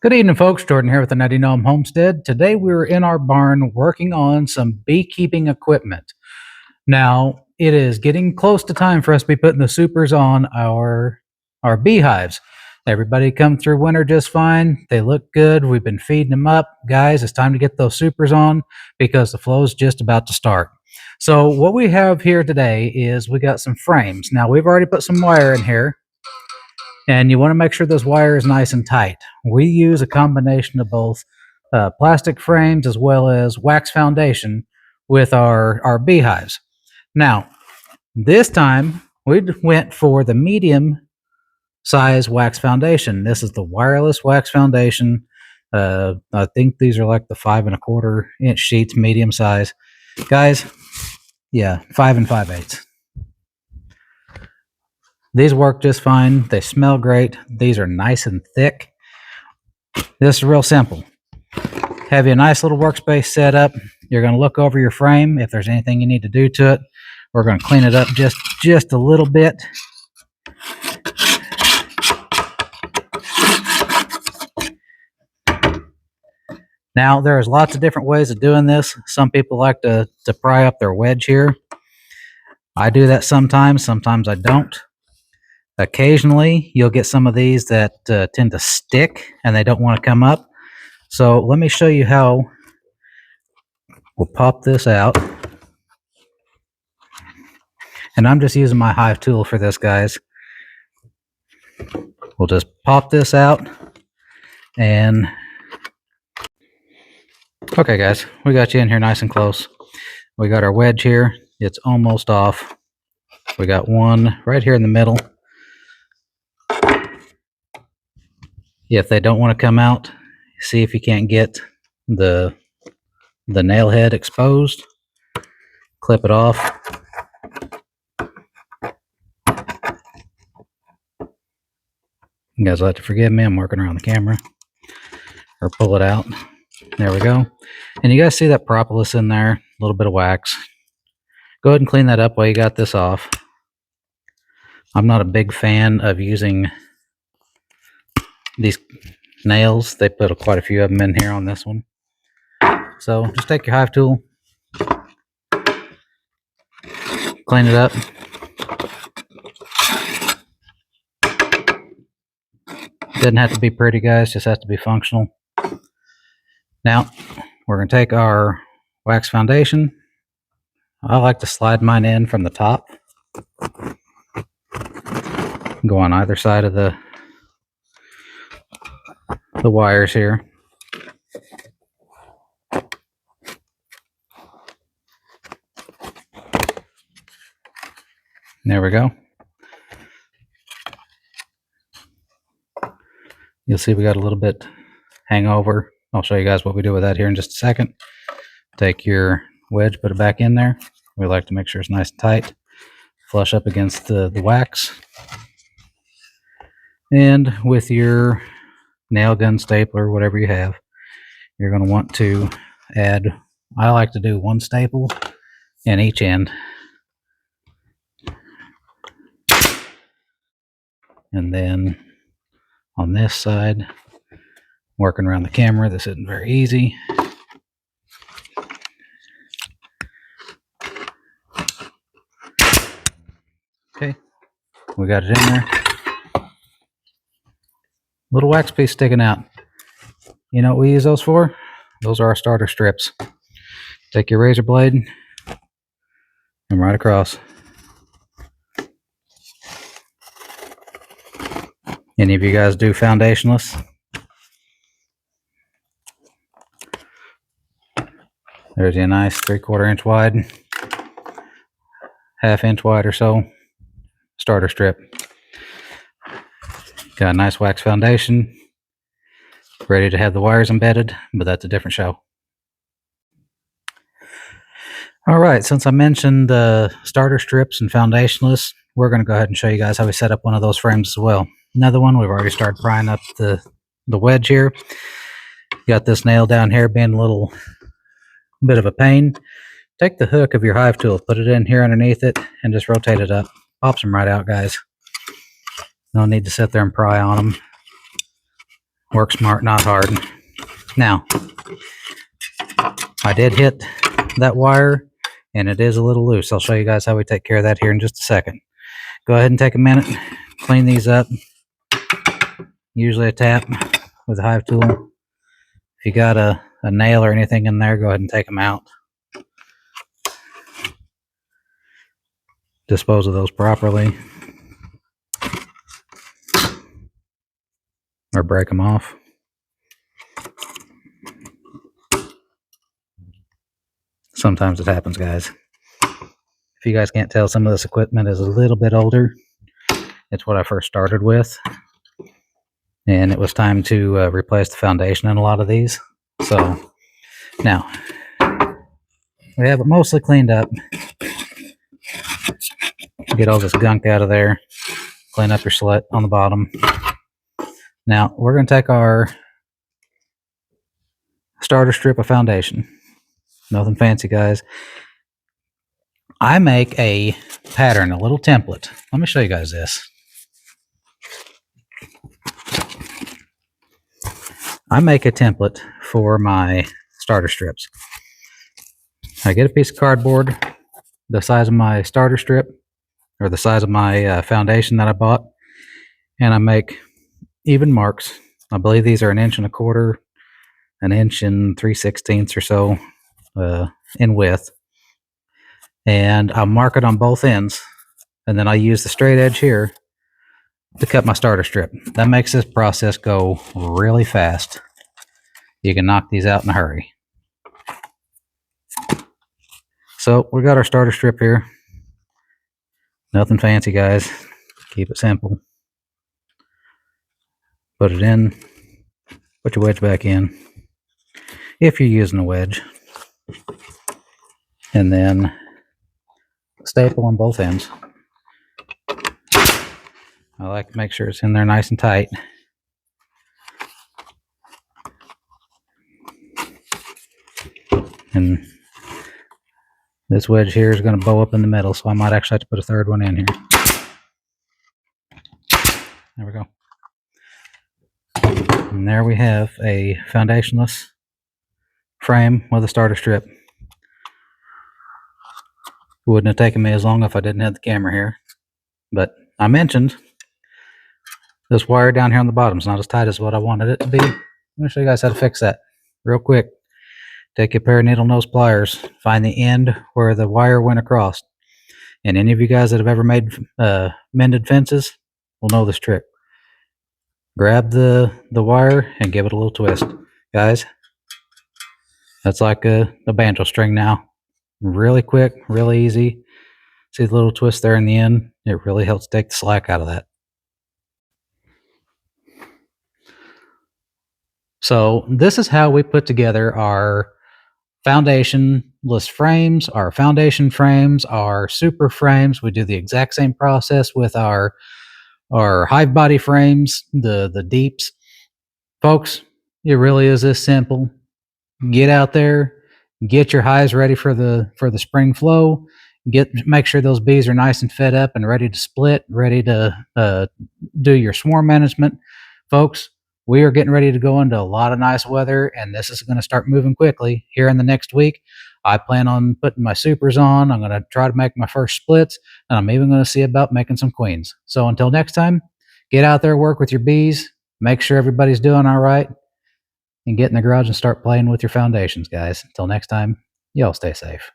Good evening, folks. Jordan here with the Nutty Gnome Homestead. Today we're in our barn working on some beekeeping equipment. Now, it is getting close to time for us to be putting the supers on our beehives. Everybody come through winter just fine. They look good. We've been feeding them up. Guys, it's time to get those supers on because the flow is just about to start. So what we have here today is we got some frames. Now, we've already put some wire in here, and you want to make sure this wire is nice and tight. We use a combination of both plastic frames as well as wax foundation with our beehives. Now, this time we went for the medium size wax foundation. This is the wireless wax foundation. I think these are like the 5¼ inch sheets, medium size. Guys, yeah, 5 5/8. These work just fine. They smell great. These are nice and thick. This is real simple. Have you a nice little workspace set up. You're going to look over your frame. If there's anything you need to do to it, we're going to clean it up just a little bit. Now, there's lots of different ways of doing this. Some people like to pry up their wedge here. I do that sometimes I don't. Occasionally, you'll get some of these that tend to stick and they don't want to come up. So let me show you how we'll pop this out. And I'm just using my hive tool for this, guys. We'll just pop this out. And okay, guys, we got you in here nice and close. We got our wedge here. It's almost off. We got one right here in the middle. If they don't want to come out, see if you can't get the nail head exposed. Clip it off. You guys will have to forgive me. I'm working around the camera. Or pull it out. There we go. And you guys see that propolis in there? A little bit of wax. Go ahead and clean that up while you got this off. I'm not a big fan of using these nails. They put quite a few of them in here on this one. So just take your hive tool, clean it up. Doesn't have to be pretty, guys, just has to be functional. Now, we're going to take our wax foundation. I like to slide mine in from the top. Go on either side of the wires here. There we go. You'll see we got a little bit hangover. I'll show you guys what we do with that here in just a second. Take your wedge, put it back in there. We like to make sure it's nice and tight. Flush up against the wax. And with your nail gun stapler, whatever you have, you're going to want to add, I like to do one staple in each end. And then on this side, working around the camera, this isn't very easy. Okay, we got it in there. Little wax piece sticking out. You know what we use those for? Those are our starter strips. Take your razor blade and right across. Any of you guys do foundationless? There's a nice 3/4 inch wide, 1/2 inch wide or so starter strip. Got a nice wax foundation, ready to have the wires embedded, but that's a different show. All right, since I mentioned starter strips and foundationless, we're going to go ahead and show you guys how we set up one of those frames as well. Another one, we've already started prying up the wedge here. Got this nail down here being a little bit of a pain. Take the hook of your hive tool, put it in here underneath it, and just rotate it up. Pops them right out, guys. No need to sit there and pry on them. Work smart, not hard. Now, I did hit that wire, and it is a little loose. I'll show you guys how we take care of that here in just a second. Go ahead and take a minute, clean these up. Usually a tap with a hive tool. If you got a nail or anything in there, go ahead and take them out. Dispose of those properly, or break them off. Sometimes it happens, guys. If you guys can't tell, some of this equipment is a little bit older. It's what I first started with, and it was time to replace the foundation in a lot of these. So now we have it mostly cleaned up. Get all this gunk out of there. Clean up your slit on the bottom. Now we're going to take our starter strip of foundation. Nothing fancy, guys. I make a pattern, a little template. Let me show you guys this. I make a template for my starter strips. I get a piece of cardboard the size of my starter strip, or the size of my foundation that I bought, and I make even marks. I believe these are 1.25 inches, 1 inch and 3/16 or so in width, and I'll mark it on both ends, and then I use the straight edge here to cut my starter strip. That makes this process go really fast. You can knock these out in a hurry. So we got our starter strip here. Nothing fancy, guys. Keep it simple. Put it in. Put your wedge back in, if you're using a wedge. And then staple on both ends. I like to make sure it's in there nice and tight. And this wedge here is going to bow up in the middle, so I might actually have to put a third one in here. There we go. And there we have a foundationless frame with a starter strip. Wouldn't have taken me as long if I didn't have the camera here. But I mentioned this wire down here on the bottom is not as tight as what I wanted it to be. Let me show you guys how to fix that real quick. Take a pair of needle nose pliers, find the end where the wire went across. And any of you guys that have ever made mended fences will know this trick. Grab the wire and give it a little twist. Guys, that's like a banjo string now. Really quick, really easy. See the little twist there in the end? It really helps take the slack out of that. So this is how we put together our foundationless frames, our foundation frames, our super frames. We do the exact same process with our hive body frames, the deeps. Folks, it really is this simple. Get out there, get your hives ready for the spring flow. Make sure those bees are nice and fed up and ready to split, ready to do your swarm management. Folks, we are getting ready to go into a lot of nice weather, and this is going to start moving quickly here in the next week. I plan on putting my supers on. I'm going to try to make my first splits, and I'm even going to see about making some queens. So until next time, get out there, work with your bees, make sure everybody's doing all right, and get in the garage and start playing with your foundations, guys. Until next time, y'all stay safe.